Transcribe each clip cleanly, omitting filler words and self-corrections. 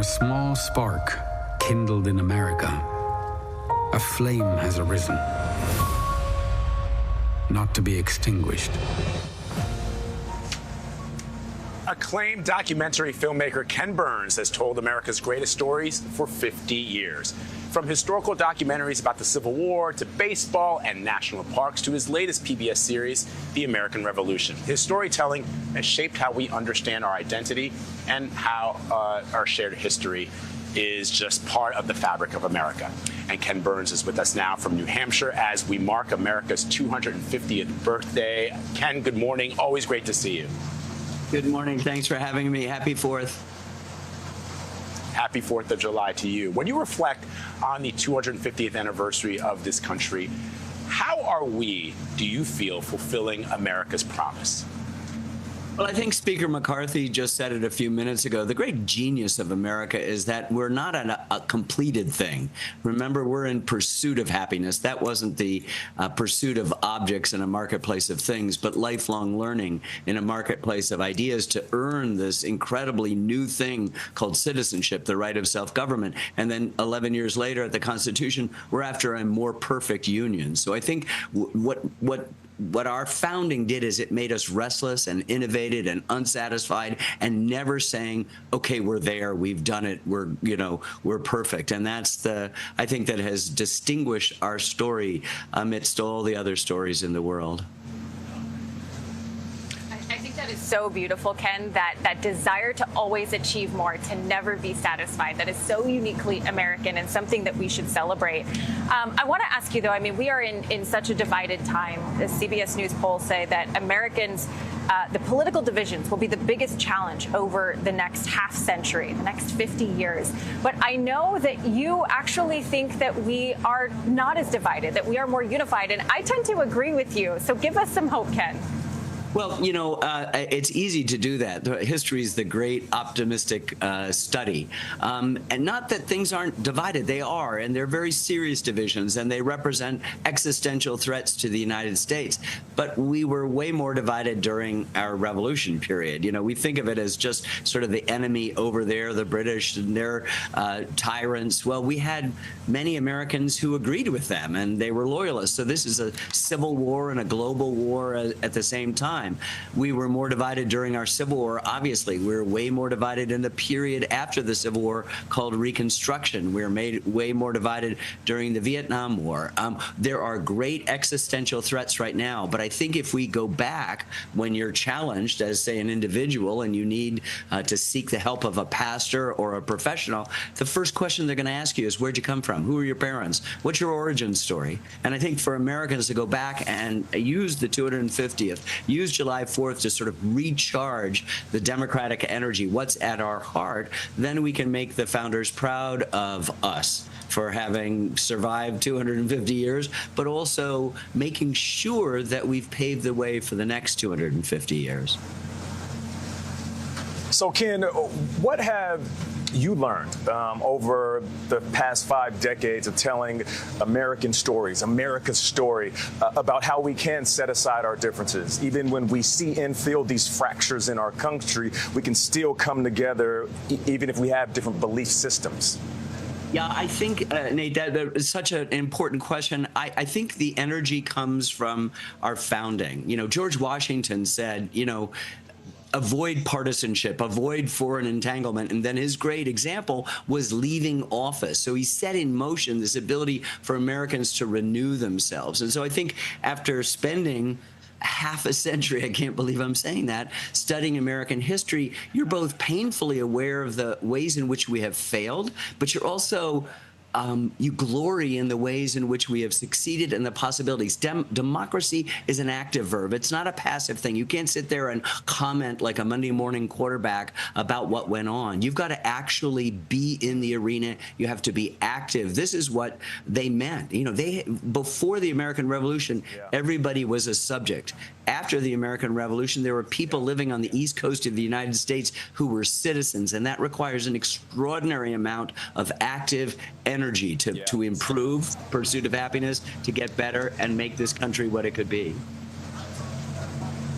a small spark kindled in America, a flame has arisen, not to be extinguished. Acclaimed documentary filmmaker Ken Burns has told America's greatest stories for 50 years. From historical documentaries about the Civil War to baseball and national parks to his latest PBS series, The American Revolution. His storytelling has shaped how we understand our identity and how our shared history is just part of the fabric of America. And Ken Burns is with us now from New Hampshire as we mark America's 250th birthday. Ken, good morning. Always great to see you. Good morning. Thanks for having me. Happy 4th. Happy 4th of July to you. When you reflect on the 250th anniversary of this country, how are we, do you feel, fulfilling America's promise? Well, I think Speaker McCarthy just said it a few minutes ago. The great genius of America is that we're not a completed thing. Remember, we're in pursuit of happiness. That wasn't the pursuit of objects in a marketplace of things, but lifelong learning in a marketplace of ideas to earn this incredibly new thing called citizenship, the right of self-government. And then 11 years later at the Constitution, we're after a more perfect union. So I think what our founding did is it made us restless and innovative and unsatisfied and never saying, okay, we're there, we've done it, we're perfect. And that's I think that has distinguished our story amidst all the other stories in the world. I think that is so beautiful, Ken, that desire to always achieve more, to never be satisfied. That is so uniquely American and something that we should celebrate. I want to ask you, though, I mean, we are in such a divided time. The CBS News polls say that Americans, the political divisions will be the biggest challenge over the next half century, the next 50 years. But I know that you actually think that we are not as divided, that we are more unified. And I tend to agree with you. So give us some hope, Ken. Well, it's easy to do that. History is the great optimistic study. And not that things aren't divided. They are, and they're very serious divisions, and they represent existential threats to the United States. But we were way more divided during our revolution period. We think of it as just sort of the enemy over there, the British and their tyrants. Well, we had many Americans who agreed with them, and they were loyalists. So this is a civil war and a global war at the same time. We were more divided during our Civil War. Obviously, we were way more divided in the period after the Civil War called Reconstruction. We were made way more divided during the Vietnam War. There are great existential threats right now, but I think if we go back when you're challenged as, say, an individual and you need to seek the help of a pastor or a professional, the first question they're going to ask you is, where'd you come from? Who are your parents? What's your origin story? And I think for Americans to go back and use the 250th, use July 4th to sort of recharge the democratic energy, what's at our heart, then we can make the founders proud of us for having survived 250 years, but also making sure that we've paved the way for the next 250 years. So, Ken, what have you learned over the past 5 decades of telling American stories, America's story, about how we can set aside our differences? Even when we see and feel these fractures in our country, we can still come together, even if we have different belief systems. Yeah, I think, Nate, that is such an important question. I think the energy comes from our founding. George Washington said, avoid partisanship, avoid foreign entanglement. And then his great example was leaving office. So he set in motion this ability for Americans to renew themselves. And so I think after spending half a century, I can't believe I'm saying that, studying American history, you're both painfully aware of the ways in which we have failed, but you're also you glory in the ways in which we have succeeded and the possibilities. Democracy is an active verb. It's not a passive thing. You can't sit there and comment like a Monday morning quarterback about what went on. You've got to actually be in the arena. You have to be active. This is what they meant. Before the American Revolution, everybody was a subject. After the American Revolution, there were people living on the East Coast of the United States who were citizens, and that requires an extraordinary amount of active energy to improve pursuit of happiness, to get better, and make this country what it could be.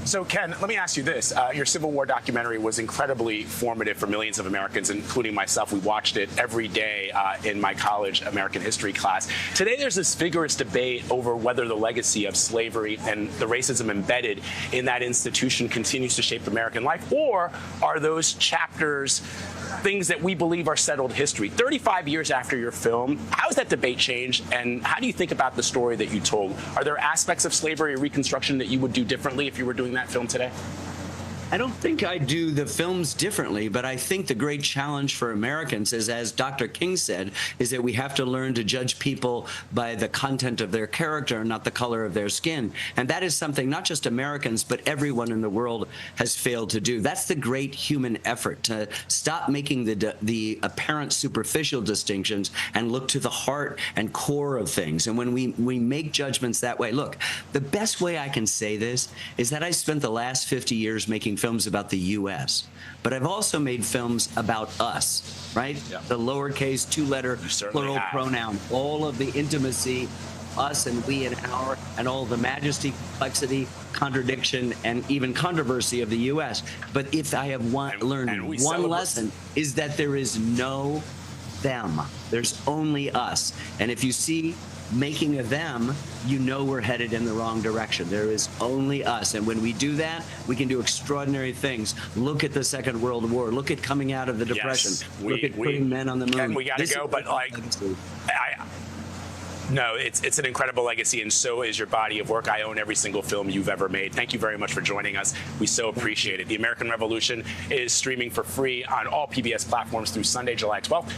So, Ken, let me ask you this. Your Civil War documentary was incredibly formative for millions of Americans, including myself. We watched it every day in my college American history class. Today, there's this vigorous debate over whether the legacy of slavery and the racism embedded in that institution continues to shape American life, or are those chapters things that we believe are settled history? 35 years after your film, how has that debate changed, and how do you think about the story that you told? Are there aspects of slavery or Reconstruction that you would do differently if you were doing that film today? I don't think I do the films differently, but I think the great challenge for Americans is, as Dr. King said, is that we have to learn to judge people by the content of their character, not the color of their skin. And that is something not just Americans, but everyone in the world has failed to do. That's the great human effort, to stop making the apparent superficial distinctions and look to the heart and core of things. And when we make judgments that way, look, the best way I can say this is that I spent the last 50 years making films about the U.S., but I've also made films about us, right? Yeah. The lowercase, two-letter, plural pronoun, all of the intimacy, us and we and our, and all the majesty, complexity, contradiction, and even controversy of the U.S. But if I have learned one lesson, is that there is no them. There's only us. And if you see making a them, you know we're headed in the wrong direction. There is only us. And when we do that, we can do extraordinary things. Look at the Second World War. Look at coming out of the Depression. Look at putting men on the moon. Ken, we got to go, but no, it's an incredible legacy, and so is your body of work. I own every single film you've ever made. Thank you very much for joining us. We so appreciate it. The American Revolution is streaming for free on all PBS platforms through Sunday, July 12th.